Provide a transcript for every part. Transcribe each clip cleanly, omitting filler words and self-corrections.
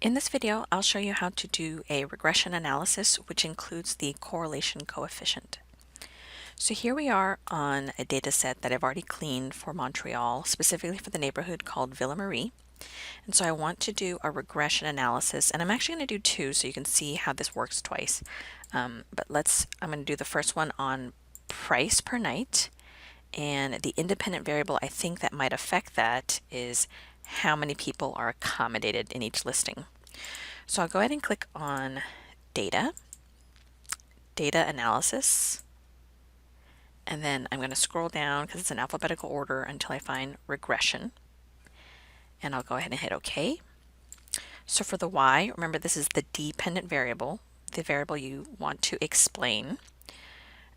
In this video, I'll show you how to do a regression analysis, which includes the correlation coefficient. So here we are on a data set that I've already cleaned for Montreal, specifically for the neighborhood called Ville Marie. And so I want to do a regression analysis, and I'm actually going to do two so you can see how this works twice. I'm going to do the first one on price per night, and the independent variable I think that might affect that is how many people are accommodated in each listing. So I'll go ahead and click on Data, Data Analysis, and then I'm going to scroll down because it's in alphabetical order until I find Regression, and I'll go ahead and hit OK. So for the Y, remember this is the dependent variable, the variable you want to explain,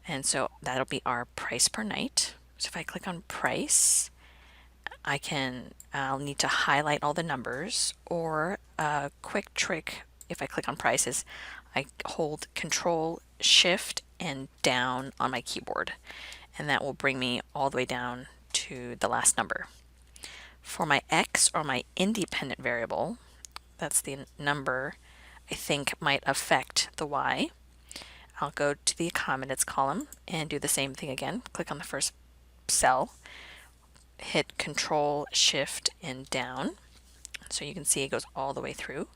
and so that'll be our price per night. So if I click on price, I'll need to highlight all the numbers, or a quick trick if I click on prices, I hold Control, Shift, and down on my keyboard, and that will bring me all the way down to the last number. For my X, or my independent variable, that's the number I think might affect the Y, I'll go to the accommodates column and do the same thing again. Click on the first cell, hit Control, Shift, and down, so you can see it goes all the way through.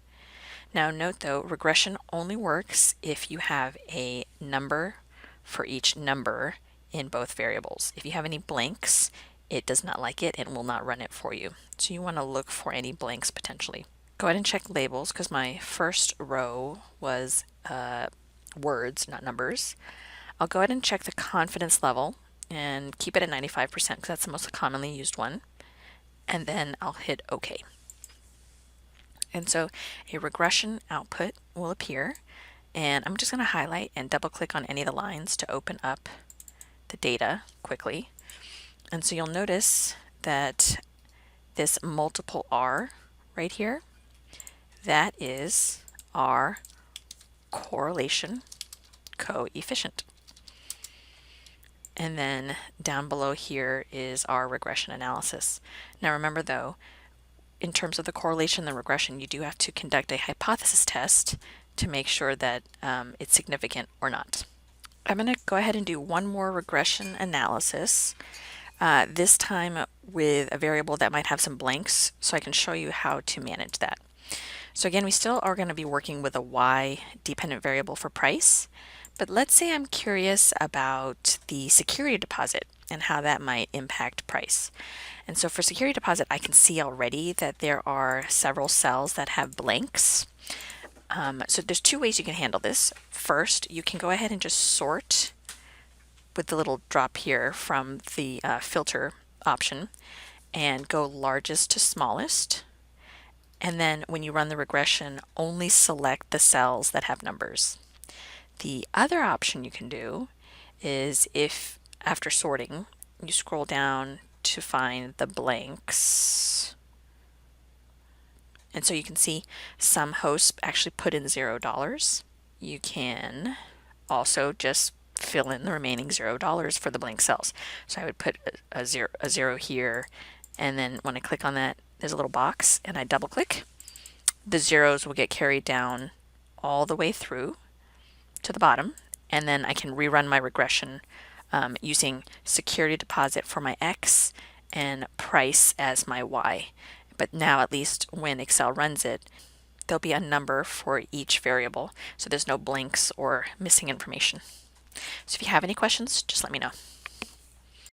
Now note though, regression only works if you have a number for each number in both variables. If you have any blanks, it does not like it and will not run it for you. So you want to look for any blanks potentially. Go ahead and check labels because my first row was words, not numbers. I'll go ahead and check the confidence level and keep it at 95% because that's the most commonly used one. And then I'll hit OK. And so a regression output will appear, and I'm just going to highlight and double click on any of the lines to open up the data quickly. And so you'll notice that this multiple R right here, that is our correlation coefficient. And then down below here is our regression analysis. Now remember though, in terms of the correlation and the regression, you do have to conduct a hypothesis test to make sure that it's significant or not. I'm going to go ahead and do one more regression analysis, this time with a variable that might have some blanks, so I can show you how to manage that. So again, we still are going to be working with a Y dependent variable for price, but let's say I'm curious about the security deposit and how that might impact price. And so for security deposit, I can see already that there are several cells that have blanks. So there's two ways you can handle this. First, you can go ahead and just sort with the little drop here from the filter option and go largest to smallest. And then when you run the regression, only select the cells that have numbers. The other option you can do is, if after sorting, you scroll down to find the blanks. And so you can see some hosts actually put in $0. You can also just fill in the remaining $0 for the blank cells. So I would put a zero here, and then when I click on that, there's a little box, and I double click. The zeros will get carried down all the way through to the bottom, and then I can rerun my regression using security deposit for my X and price as my Y. But now at least when Excel runs it, there'll be a number for each variable, so there's no blanks or missing information. So if you have any questions, just let me know.